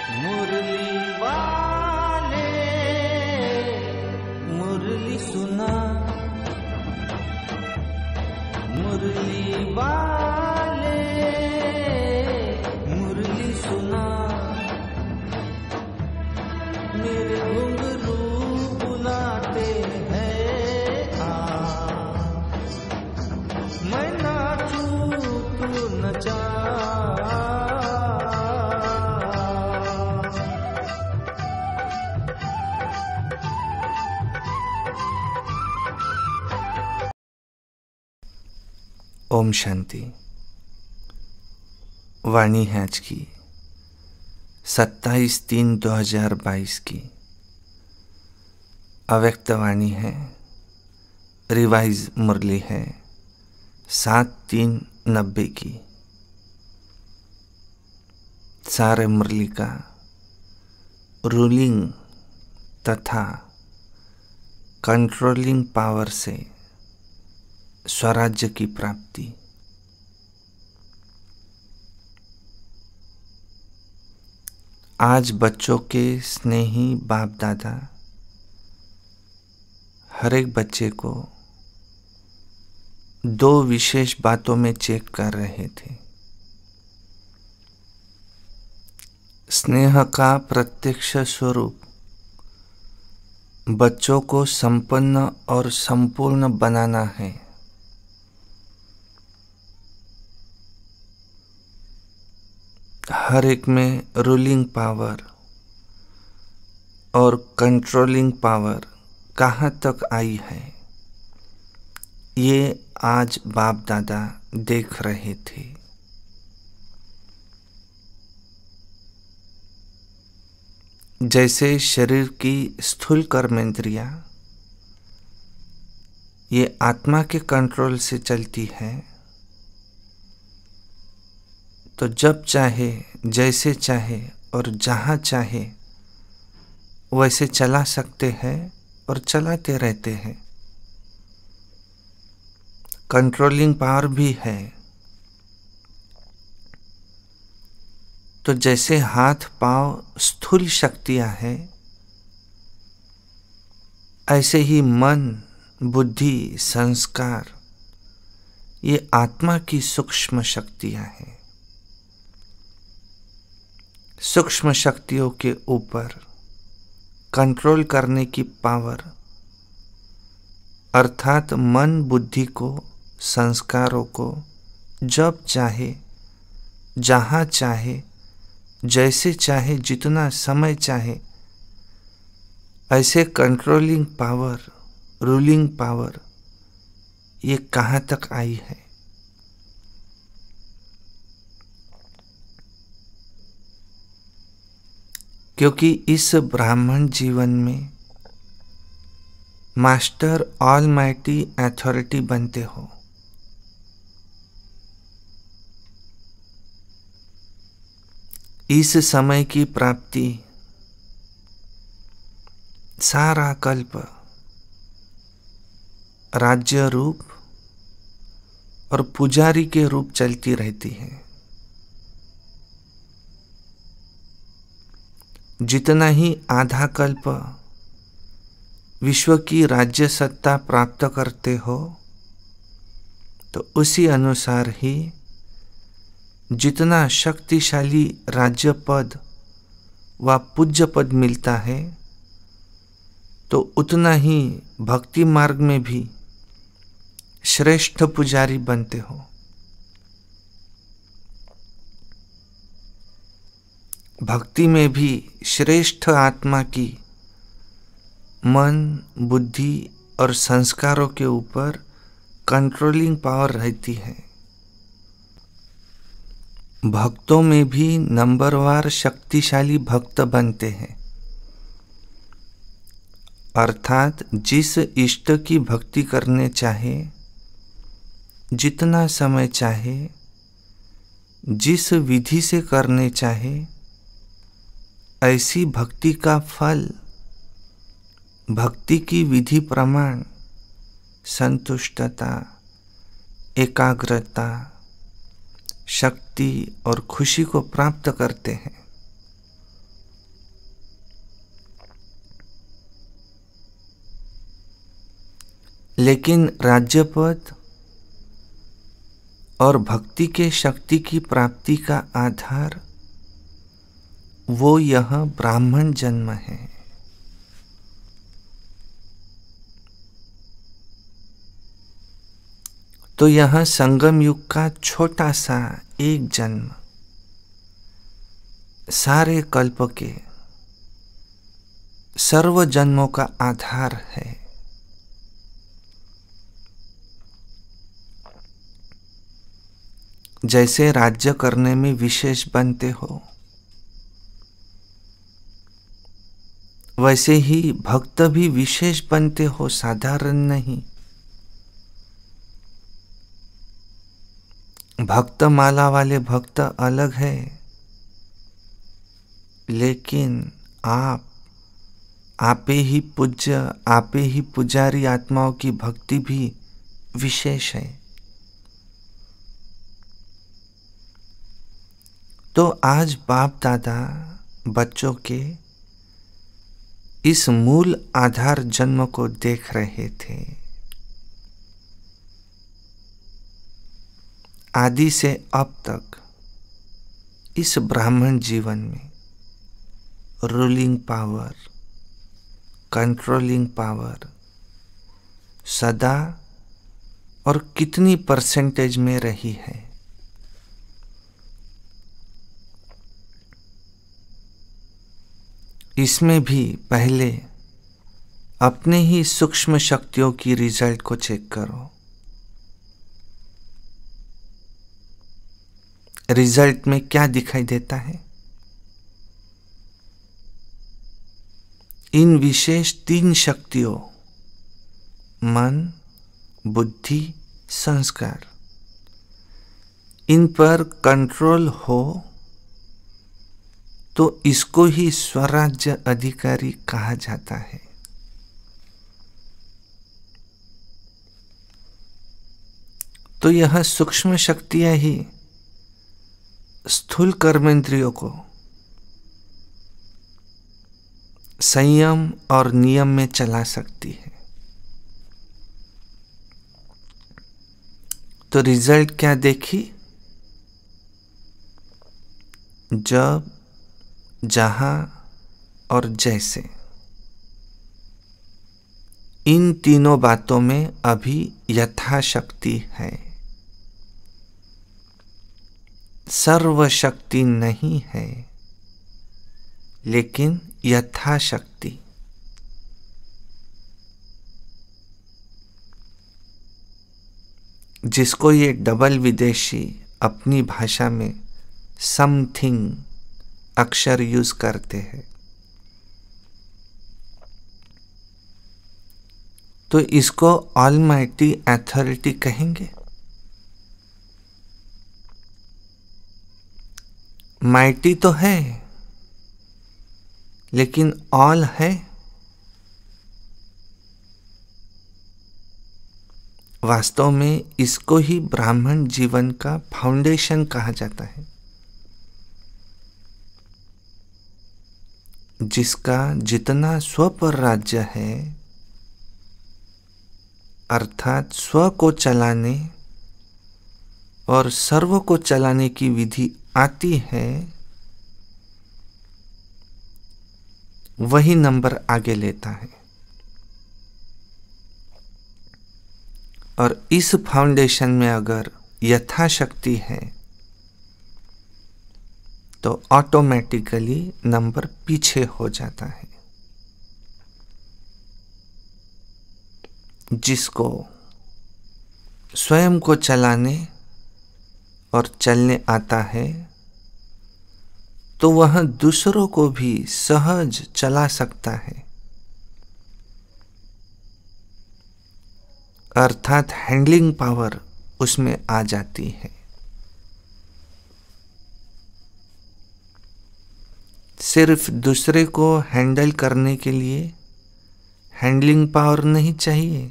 मुरली वाले मुरली सुना, मुरली वाले मुरली सुना, मेरे घुंघरू बुलाते हैं आ, मैं नाचूं तू नचा। ओम शांति। वाणी है आज की 27/3/2022 की। अव्यक्त वाणी है, रिवाइज मुरली है 7/3/90 की। सारे मुरली का रूलिंग तथा कंट्रोलिंग पावर से स्वराज्य की प्राप्ति। आज बच्चों के स्नेही बाप दादा हर एक बच्चे को दो विशेष बातों में चेक कर रहे थे। स्नेह का प्रत्यक्ष स्वरूप बच्चों को संपन्न और संपूर्ण बनाना है। हर एक में रूलिंग पावर और कंट्रोलिंग पावर कहाँ तक आई है, ये आज बाप दादा देख रहे थे। जैसे शरीर की स्थूल कर्मेंद्रियां ये आत्मा के कंट्रोल से चलती है, तो जब चाहे, जैसे चाहे और जहाँ चाहे वैसे चला सकते हैं और चलाते रहते हैं। कंट्रोलिंग पावर भी है। तो जैसे हाथ पांव स्थूल शक्तियां हैं, ऐसे ही मन, बुद्धि, संस्कार ये आत्मा की सूक्ष्म शक्तियां हैं। सूक्ष्म शक्तियों के ऊपर कंट्रोल करने की पावर अर्थात मन, बुद्धि को, संस्कारों को जब चाहे, जहाँ चाहे, जैसे चाहे, जितना समय चाहे, ऐसे कंट्रोलिंग पावर, रूलिंग पावर ये कहाँ तक आई है। क्योंकि इस ब्राह्मण जीवन में मास्टर ऑलमाइटी अथॉरिटी बनते हो। इस समय की प्राप्ति सारा कल्प राज्य रूप और पुजारी के रूप चलती रहती है। जितना ही आधा कल्प विश्व की राज्य सत्ता प्राप्त करते हो, तो उसी अनुसार ही जितना शक्तिशाली राज्य पद व पूज्य पद मिलता है, तो उतना ही भक्ति मार्ग में भी श्रेष्ठ पुजारी बनते हो। भक्ति में भी श्रेष्ठ आत्मा की मन, बुद्धि और संस्कारों के ऊपर कंट्रोलिंग पावर रहती है। भक्तों में भी नंबरवार शक्तिशाली भक्त बनते हैं। अर्थात जिस इष्ट की भक्ति करने चाहे, जितना समय चाहे, जिस विधि से करने चाहे, ऐसी भक्ति का फल, भक्ति की विधि प्रमाण, संतुष्टता, एकाग्रता, शक्ति और खुशी को प्राप्त करते हैं। लेकिन राज्य पद और भक्ति के शक्ति की प्राप्ति का आधार वो यह ब्राह्मण जन्म है। तो यह संगम युग का छोटा सा एक जन्म सारे कल्प के सर्व जन्मों का आधार है। जैसे राज्य करने में विशेष बनते हो, वैसे ही भक्त भी विशेष बनते हो, साधारण नहीं। भक्त माला वाले भक्त अलग है, लेकिन आपे ही पूज्य, आपे ही पुजारी आत्माओं की भक्ति भी विशेष है। तो आज बाप दादा बच्चों के इस मूल आधार जन्म को देख रहे थे। आदि से अब तक इस ब्राह्मण जीवन में रूलिंग पावर, कंट्रोलिंग पावर सदा और कितनी परसेंटेज में रही है। इसमें भी पहले अपने ही सूक्ष्म शक्तियों की रिजल्ट को चेक करो। रिजल्ट में क्या दिखाई देता है? इन विशेष 3 शक्तियों मन, बुद्धि, संस्कार, इन पर कंट्रोल हो तो इसको ही स्वराज्य अधिकारी कहा जाता है। तो यह सूक्ष्म शक्तियां ही स्थूल कर्मेंद्रियों को संयम और नियम में चला सकती है। तो रिजल्ट क्या देखी? जब, जहां और जैसे, इन तीनों बातों में अभी यथाशक्ति है। सर्वशक्ति नहीं है, लेकिन यथाशक्ति। जिसको ये डबल विदेशी अपनी भाषा में समथिंग अक्षर यूज करते हैं, तो इसको ऑलमाइटी अथॉरिटी कहेंगे। माइटी तो है, लेकिन ऑल है। वास्तव में इसको ही ब्राह्मण जीवन का फाउंडेशन कहा जाता है, जिसका जितना स्व पर राज्य है, अर्थात स्व को चलाने और सर्व को चलाने की विधि आती है, वही नंबर आगे लेता है। और इस फाउंडेशन में अगर यथाशक्ति है तो ऑटोमेटिकली नंबर पीछे हो जाता है। जिसको स्वयं को चलाने और चलने आता है, तो वह दूसरों को भी सहज चला सकता है। अर्थात हैंडलिंग पावर उसमें आ जाती है। सिर्फ दूसरे को हैंडल करने के लिए हैंडलिंग पावर नहीं चाहिए।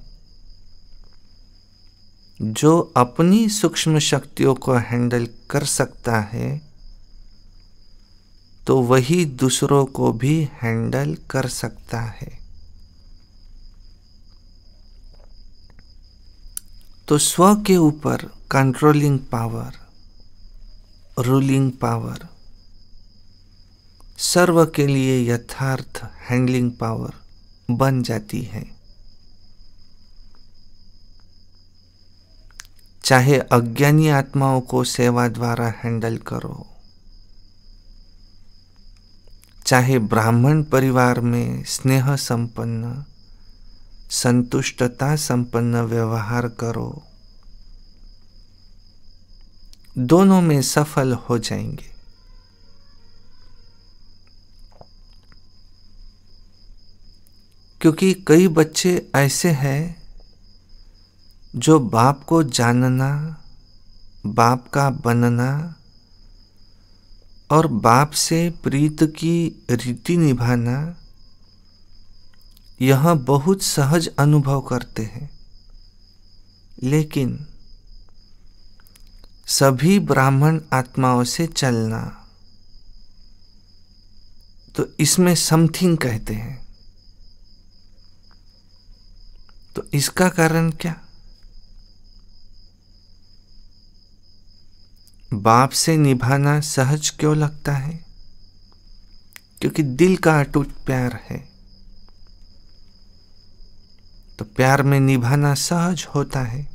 जो अपनी सूक्ष्म शक्तियों को हैंडल कर सकता है, तो वही दूसरों को भी हैंडल कर सकता है। तो स्व के ऊपर कंट्रोलिंग पावर, रूलिंग पावर, सर्व के लिए यथार्थ हैंडलिंग पावर बन जाती है। चाहे अज्ञानी आत्माओं को सेवा द्वारा हैंडल करो, चाहे ब्राह्मण परिवार में स्नेह संपन्न, संतुष्टता संपन्न व्यवहार करो, दोनों में सफल हो जाएंगे। क्योंकि कई बच्चे ऐसे हैं जो बाप को जानना, बाप का बनना और बाप से प्रीत की रीति निभाना यह बहुत सहज अनुभव करते हैं, लेकिन सभी ब्राह्मण आत्माओं से चलना तो इसमें समथिंग कहते हैं। तो इसका कारण क्या? बाप से निभाना सहज क्यों लगता है? क्योंकि दिल का अटूट प्यार है, तो प्यार में निभाना सहज होता है।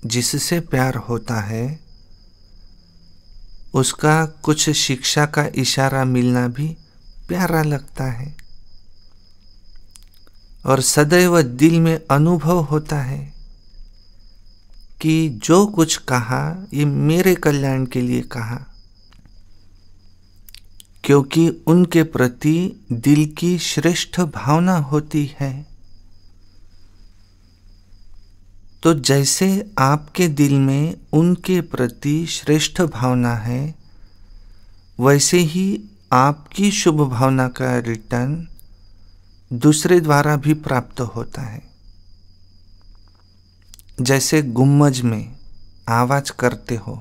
जिससे प्यार होता है उसका कुछ शिक्षा का इशारा मिलना भी प्यारा लगता है, और सदैव दिल में अनुभव होता है कि जो कुछ कहा ये मेरे कल्याण के लिए कहा, क्योंकि उनके प्रति दिल की श्रेष्ठ भावना होती है। तो जैसे आपके दिल में उनके प्रति श्रेष्ठ भावना है, वैसे ही आपकी शुभ भावना का रिटर्न दूसरे द्वारा भी प्राप्त होता है। जैसे गुम्मज में आवाज करते हो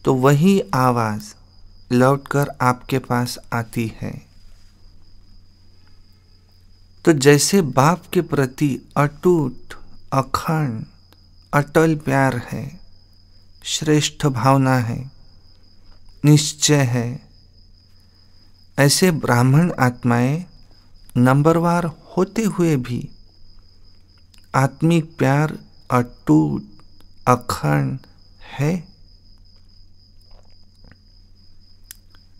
तो वही आवाज लौटकर आपके पास आती है। तो जैसे बाप के प्रति अटूट, अखंड, अटल प्यार है, श्रेष्ठ भावना है, निश्चय है, ऐसे ब्राह्मण आत्माएं नंबरवार होते हुए भी आत्मिक प्यार अटूट, अखंड है।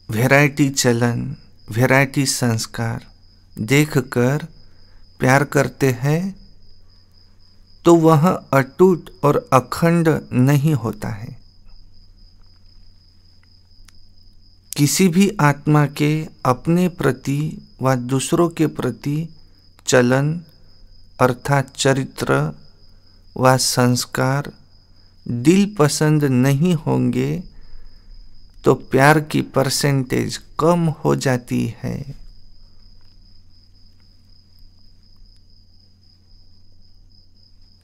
वैरायटी चलन, वैरायटी संस्कार देखकर प्यार करते हैं तो वह अटूट और अखंड नहीं होता है। किसी भी आत्मा के अपने प्रति व दूसरों के प्रति चलन अर्थात चरित्र व संस्कार दिल पसंद नहीं होंगे तो प्यार की परसेंटेज कम हो जाती है।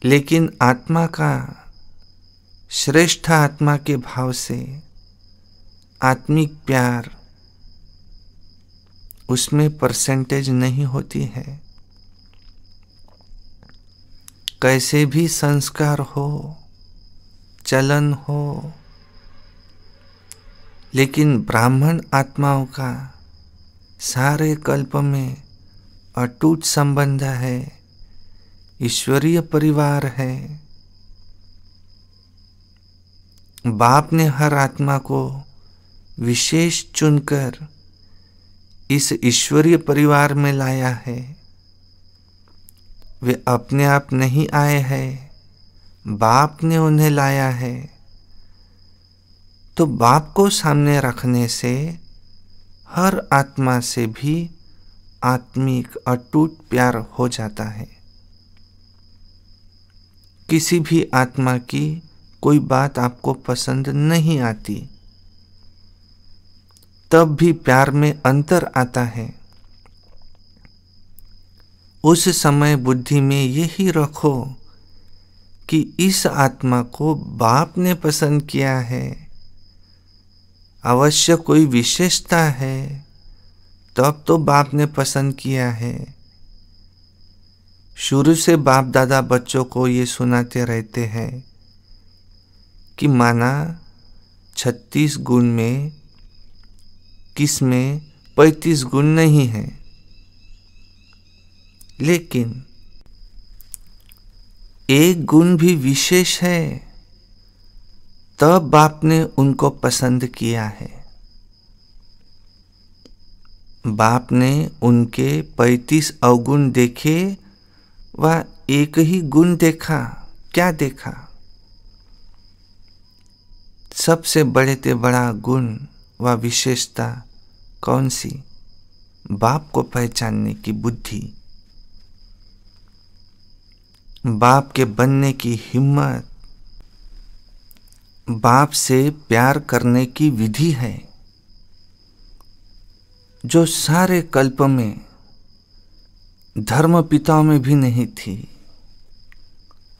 लेकिन आत्मा का श्रेष्ठ आत्मा के भाव से आत्मिक प्यार, उसमें परसेंटेज नहीं होती है। कैसे भी संस्कार हो, चलन हो, लेकिन ब्राह्मण आत्माओं का सारे कल्प में अटूट संबंध है, ईश्वरीय परिवार है। बाप ने हर आत्मा को विशेष चुनकर इस ईश्वरीय परिवार में लाया है। वे अपने आप नहीं आए हैं, बाप ने उन्हें लाया है। तो बाप को सामने रखने से हर आत्मा से भी आत्मिक अटूट प्यार हो जाता है। किसी भी आत्मा की कोई बात आपको पसंद नहीं आती, तब भी प्यार में अंतर आता है। उस समय बुद्धि में यही रखो कि इस आत्मा को बाप ने पसंद किया है, अवश्य कोई विशेषता है, तब तो बाप ने पसंद किया है। शुरू से बाप दादा बच्चों को ये सुनाते रहते हैं कि माना 36 गुण में किस में 35 गुण नहीं है, लेकिन एक गुण भी विशेष है, तब बाप ने उनको पसंद किया है। बाप ने उनके 35 अवगुण देखे व एक ही गुण देखा। क्या देखा? सबसे बड़े ते बड़ा गुण व विशेषता कौन सी? बाप को पहचानने की बुद्धि, बाप के बनने की हिम्मत, बाप से प्यार करने की विधि है, जो सारे कल्प में धर्म पिताओं में भी नहीं थी,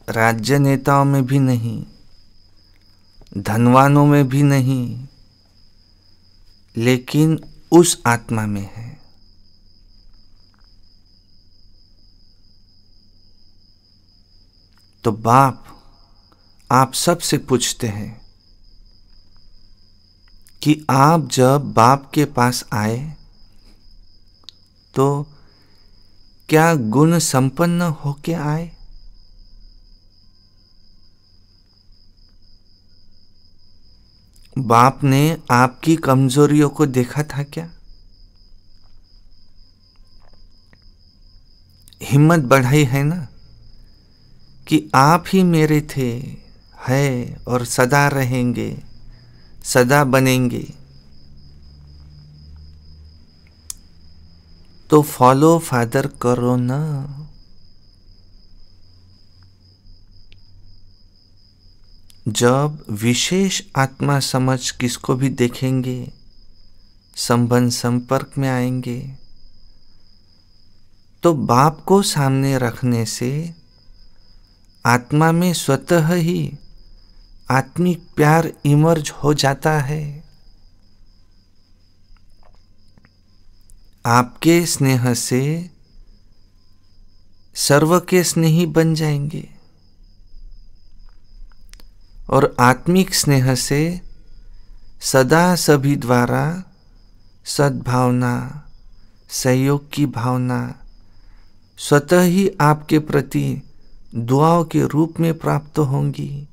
राज्य नेताओं में भी नहीं, धनवानों में भी नहीं, लेकिन उस आत्मा में है। तो बाप आप सबसे पूछते हैं कि आप जब बाप के पास आए तो क्या गुण संपन्न होके आए? बाप ने आपकी कमजोरियों को देखा था क्या? हिम्मत बढ़ाई है ना कि आप ही मेरे थे, है और सदा रहेंगे, सदा बनेंगे। तो फॉलो फादर करो ना। जब विशेष आत्मा समझ किसको भी देखेंगे, संबंध संपर्क में आएंगे, तो बाप को सामने रखने से आत्मा में स्वतः ही आत्मिक प्यार इमर्ज हो जाता है। आपके स्नेह से सर्व के स्नेही बन जाएंगे और आत्मिक स्नेह से सदा सभी द्वारा सद्भावना, सहयोग की भावना स्वतः ही आपके प्रति दुआओं के रूप में प्राप्त होंगी।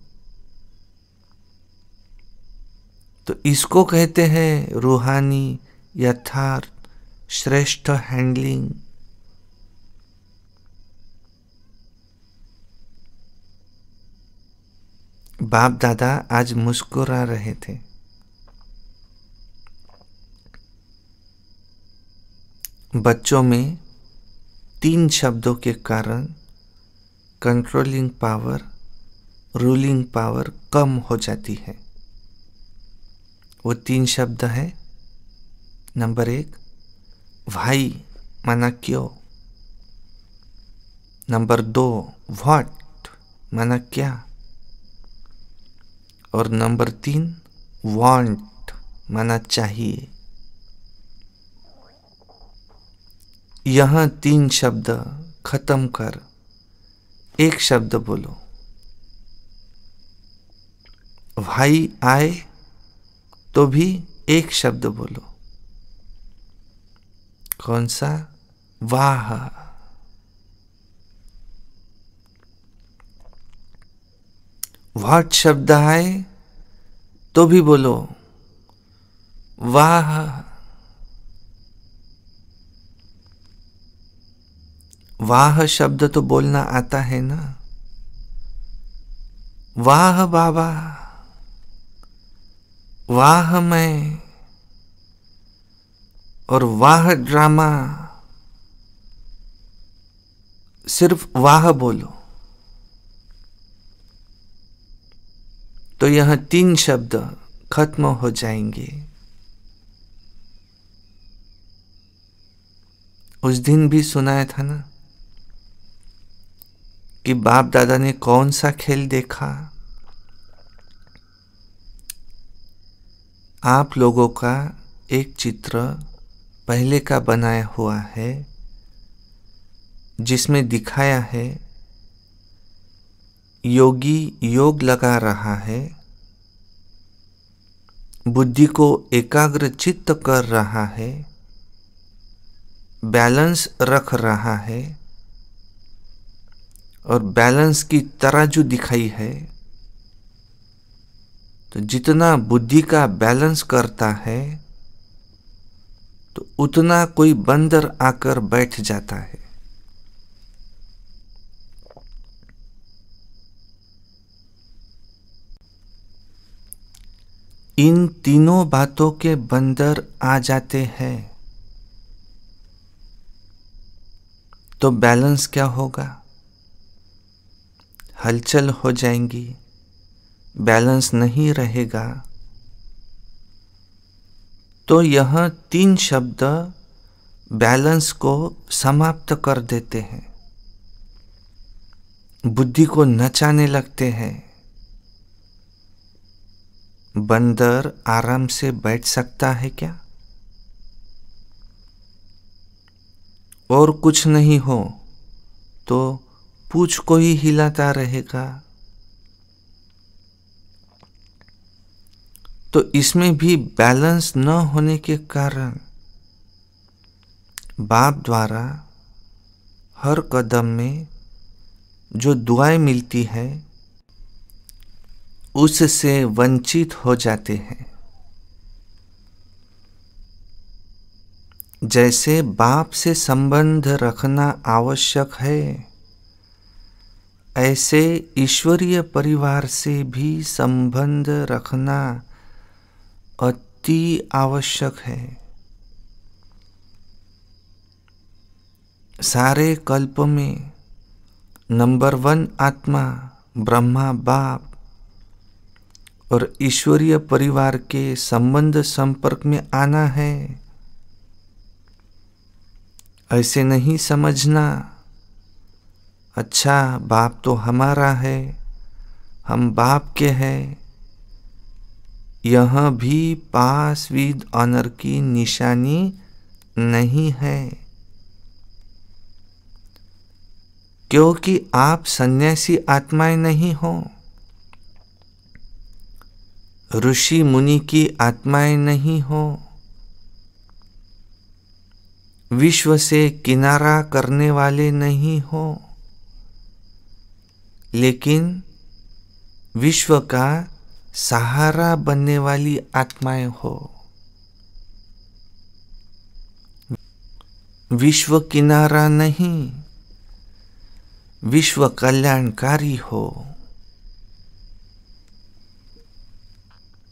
तो इसको कहते हैं रूहानी यथार्थ श्रेष्ठ हैंडलिंग। बाप दादा आज मुस्कुरा रहे थे। बच्चों में 3 शब्दों के कारण कंट्रोलिंग पावर, रूलिंग पावर कम हो जाती है। वो 3 शब्द है। नंबर 1 भाई माना क्यों, नंबर 2 व्हाट माना क्या, और नंबर 3 वांट माना चाहिए। यह 3 शब्द खत्म कर एक शब्द बोलो। भाई आए तो भी एक शब्द बोलो। कौन सा? वाह। व्हाट शब्द आए तो भी बोलो वाह। वाह शब्द तो बोलना आता है ना। वाह बाबा, वाह मैं, और वाह ड्रामा। सिर्फ वाह बोलो तो यह 3 शब्द खत्म हो जाएंगे। उस दिन भी सुनाया था ना कि बाप दादा ने कौन सा खेल देखा। आप लोगों का एक चित्र पहले का बनाया हुआ है जिसमें दिखाया है योगी योग लगा रहा है, बुद्धि को एकाग्र चित्त कर रहा है, बैलेंस रख रहा है और बैलेंस की तराजू दिखाई है। तो जितना बुद्धि का बैलेंस करता है तो उतना कोई बंदर आकर बैठ जाता है। इन तीनों बातों के बंदर आ जाते हैं तो बैलेंस क्या होगा? हलचल हो जाएंगी, बैलेंस नहीं रहेगा। तो यह 3 शब्द बैलेंस को समाप्त कर देते हैं, बुद्धि को नचाने लगते हैं। बंदर आराम से बैठ सकता है क्या? और कुछ नहीं हो तो पूंछ को ही हिलाता रहेगा। तो इसमें भी बैलेंस न होने के कारण बाप द्वारा हर कदम में जो दुआएं मिलती है उससे वंचित हो जाते हैं। जैसे बाप से संबंध रखना आवश्यक है, ऐसे ईश्वरीय परिवार से भी संबंध रखना अति आवश्यक है। सारे कल्प में नंबर 1 आत्मा ब्रह्मा बाप और ईश्वरीय परिवार के संबंध संपर्क में आना है। ऐसे नहीं समझना अच्छा बाप तो हमारा है, हम बाप के हैं। यह भी पास विद ऑनर की निशानी नहीं है, क्योंकि आप सन्यासी आत्माएं नहीं हो, ऋषि मुनि की आत्माएं नहीं हो, विश्व से किनारा करने वाले नहीं हो, लेकिन विश्व का सहारा बनने वाली आत्माएं हो। विश्व किनारा नहीं, विश्व कल्याणकारी हो।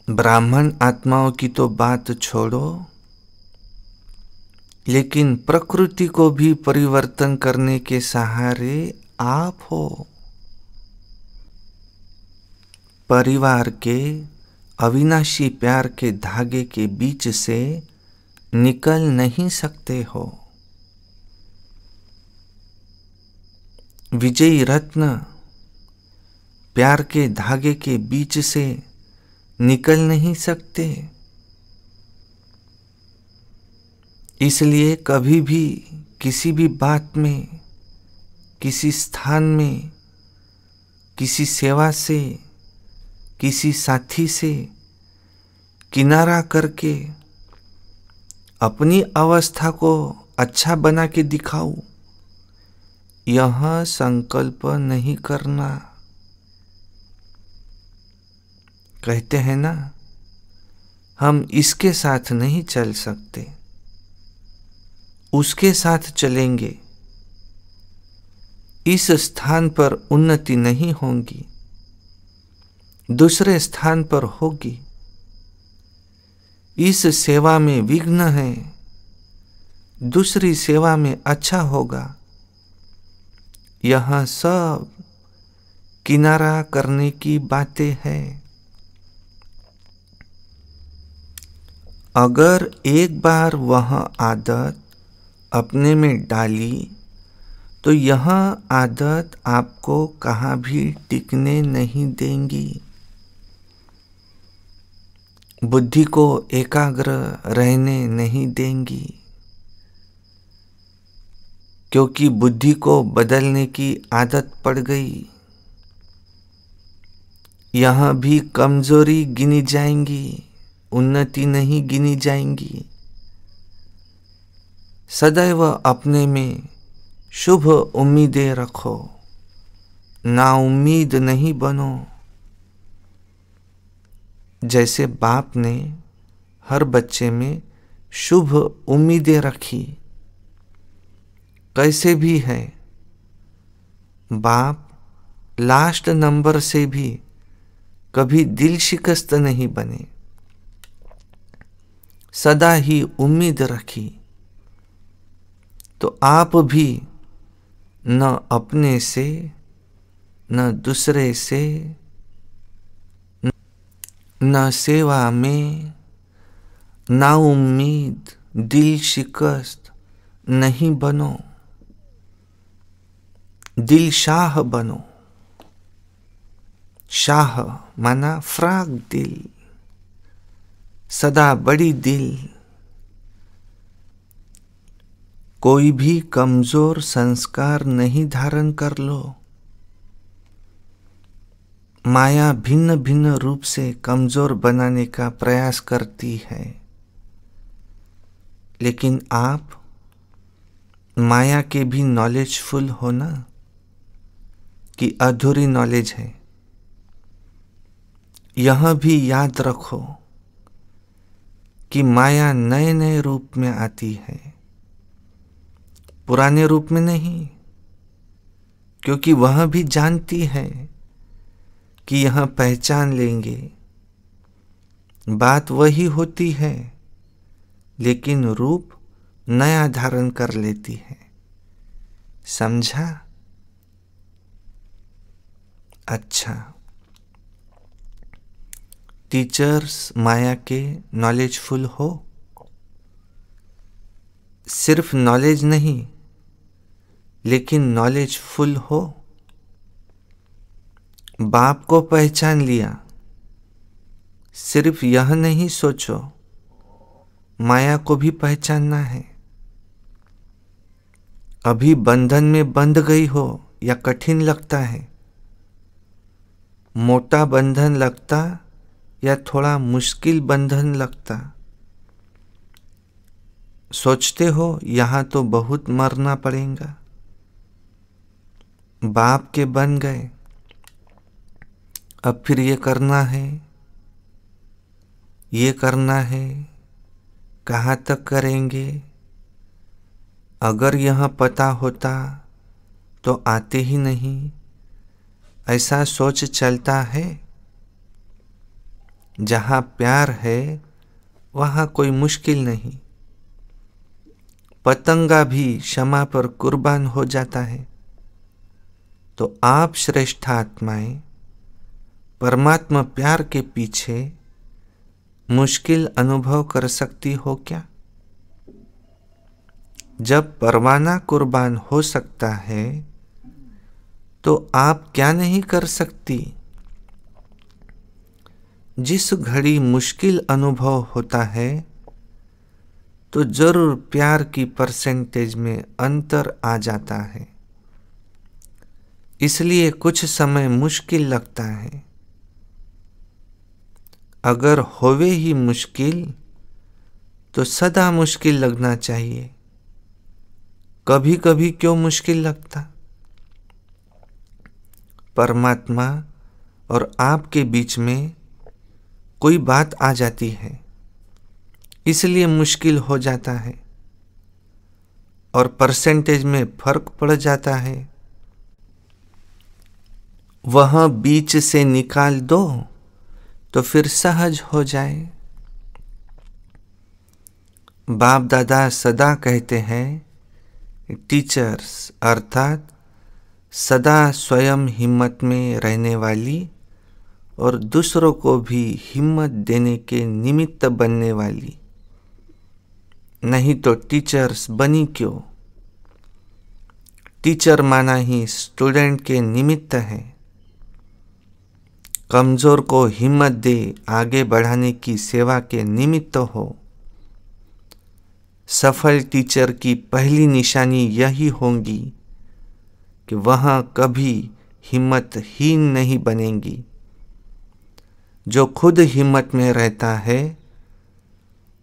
ब्राह्मण आत्माओं की तो बात छोड़ो, लेकिन प्रकृति को भी परिवर्तन करने के सहारे आप हो। परिवार के अविनाशी प्यार के धागे के बीच से निकल नहीं सकते हो। विजयी रत्न प्यार के धागे के बीच से निकल नहीं सकते। इसलिए कभी भी किसी भी बात में, किसी स्थान में, किसी सेवा से, किसी साथी से किनारा करके अपनी अवस्था को अच्छा बना के दिखाऊं, यह संकल्प नहीं करना। कहते हैं ना, हम इसके साथ नहीं चल सकते, उसके साथ चलेंगे, इस स्थान पर उन्नति नहीं होगी, दूसरे स्थान पर होगी। इस सेवा में विघ्न है, दूसरी सेवा में अच्छा होगा। यह सब किनारा करने की बातें हैं। अगर एक बार वह आदत अपने में डाली तो यह आदत आपको कहाँ भी टिकने नहीं देंगी, बुद्धि को एकाग्र रहने नहीं देंगी। क्योंकि बुद्धि को बदलने की आदत पड़ गई। यहाँ भी कमजोरी गिनी जाएंगी, उन्नति नहीं गिनी जाएंगी। सदैव अपने में शुभ उम्मीदें रखो, नाउम्मीद नहीं बनो। जैसे बाप ने हर बच्चे में शुभ उम्मीदें रखी, कैसे भी है बाप लास्ट नंबर से भी कभी दिल शिकस्त नहीं बने, सदा ही उम्मीद रखी। तो आप भी न अपने से न दूसरे से न सेवा में ना उम्मीद दिल शिकस्त नहीं बनो, दिल शाह बनो। शाह माना फ्राक दिल, सदा बड़ी दिल। कोई भी कमजोर संस्कार नहीं धारण कर लो। माया भिन्न भिन्न रूप से कमजोर बनाने का प्रयास करती है, लेकिन आप माया के भी नॉलेजफुल हो ना, कि अधूरी नॉलेज है। यह भी याद रखो कि माया नए नए रूप में आती है, पुराने रूप में नहीं, क्योंकि वह भी जानती है कि यह पहचान लेंगे। बात वही होती है, लेकिन रूप नया धारण कर लेती है। समझा? अच्छा, टीचर्स माया के नॉलेजफुल हो। सिर्फ नॉलेज नहीं, लेकिन नॉलेजफुल हो। बाप को पहचान लिया, सिर्फ यह नहीं सोचो माया को भी पहचानना है। अभी बंधन में बंध गई हो या कठिन लगता है, मोटा बंधन लगता या थोड़ा मुश्किल बंधन लगता, सोचते हो यहाँ तो बहुत मरना पड़ेगा। बाप के बन गए, अब फिर ये करना है, ये करना है, कहाँ तक करेंगे? अगर यह पता होता तो आते ही नहीं, ऐसा सोच चलता है। जहाँ प्यार है वहाँ कोई मुश्किल नहीं। पतंगा भी क्षमा पर कुर्बान हो जाता है। तो आप श्रेष्ठ आत्माएं परमात्मा प्यार के पीछे मुश्किल अनुभव कर सकती हो क्या? जब परवाना कुर्बान हो सकता है तो आप क्या नहीं कर सकती? जिस घड़ी मुश्किल अनुभव होता है तो जरूर प्यार की परसेंटेज में अंतर आ जाता है, इसलिए कुछ समय मुश्किल लगता है। अगर होवे ही मुश्किल तो सदा मुश्किल लगना चाहिए, कभी कभी क्यों मुश्किल लगता? परमात्मा और आपके बीच में कोई बात आ जाती है, इसलिए मुश्किल हो जाता है और परसेंटेज में फर्क पड़ जाता है। वह बीच से निकाल दो तो फिर सहज हो जाए। बाप दादा सदा कहते हैं टीचर्स अर्थात सदा स्वयं हिम्मत में रहने वाली और दूसरों को भी हिम्मत देने के निमित्त बनने वाली, नहीं तो टीचर्स बनी क्यों? टीचर माना ही स्टूडेंट के निमित्त है। कमजोर को हिम्मत दे आगे बढ़ाने की सेवा के निमित्त हो। सफल टीचर की पहली निशानी यही होगी कि वह कभी हिम्मतहीन नहीं बनेंगी। जो खुद हिम्मत में रहता है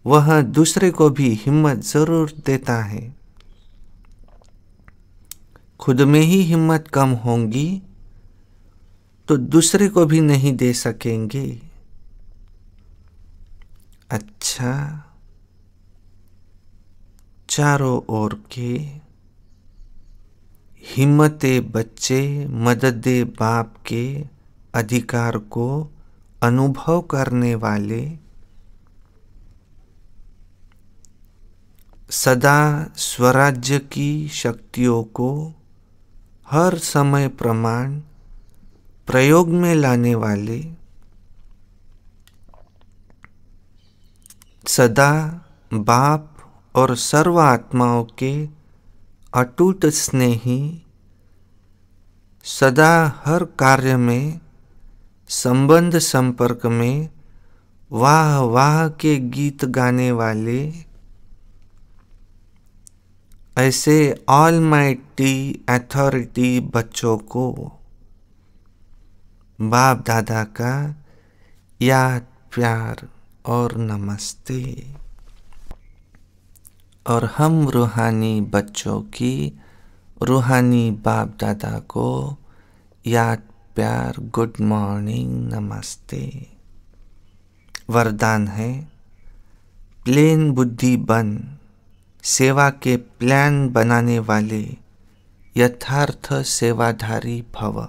वह दूसरे को भी हिम्मत जरूर देता है। खुद में ही हिम्मत कम होगी तो दूसरे को भी नहीं दे सकेंगे। अच्छा, चारों ओर के हिम्मते बच्चे मददे बाप के अधिकार को अनुभव करने वाले, सदा स्वराज्य की शक्तियों को हर समय प्रमाण प्रयोग में लाने वाले, सदा बाप और सर्व आत्माओं के अटूट स्नेही, सदा हर कार्य में संबंध संपर्क में वाह वाह के गीत गाने वाले, ऐसे ऑलमाइटी अथॉरिटी बच्चों को बाप दादा का याद, प्यार और नमस्ते। और हम रूहानी बच्चों की रूहानी बाप दादा को याद, प्यार, गुड मॉर्निंग, नमस्ते। वरदान है, प्लेन बुद्धि बन, सेवा के प्लान बनाने वाले यथार्थ सेवाधारी भव।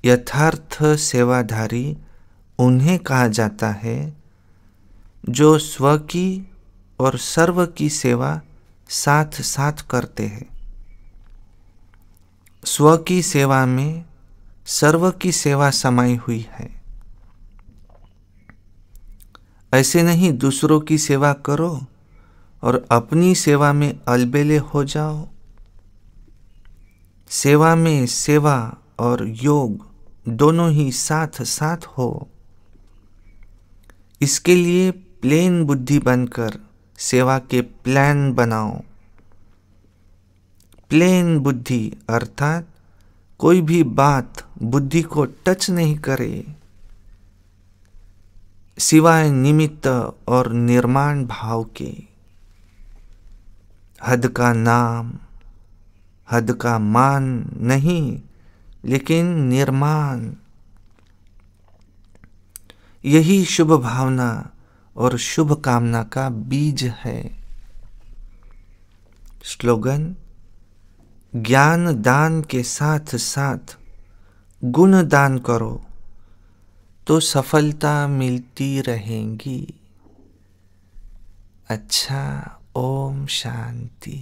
यथार्थ सेवाधारी उन्हें कहा जाता है जो स्व की और सर्व की सेवा साथ साथ करते हैं। स्व की सेवा में सर्व की सेवा समाई हुई है। ऐसे नहीं दूसरों की सेवा करो और अपनी सेवा में अलबेले हो जाओ। सेवा में सेवा और योग दोनों ही साथ साथ हो। इसके लिए प्लेन बुद्धि बनकर सेवा के प्लान बनाओ। प्लेन बुद्धि अर्थात कोई भी बात बुद्धि को टच नहीं करे, सिवाय निमित्त और निर्माण भाव के। हद का नाम, हद का मान नहीं, लेकिन निर्माण। यही शुभ भावना और शुभ कामना का बीज है। स्लोगन, ज्ञान दान के साथ साथ गुण दान करो तो सफलता मिलती रहेगी। अच्छा, ओम शांति।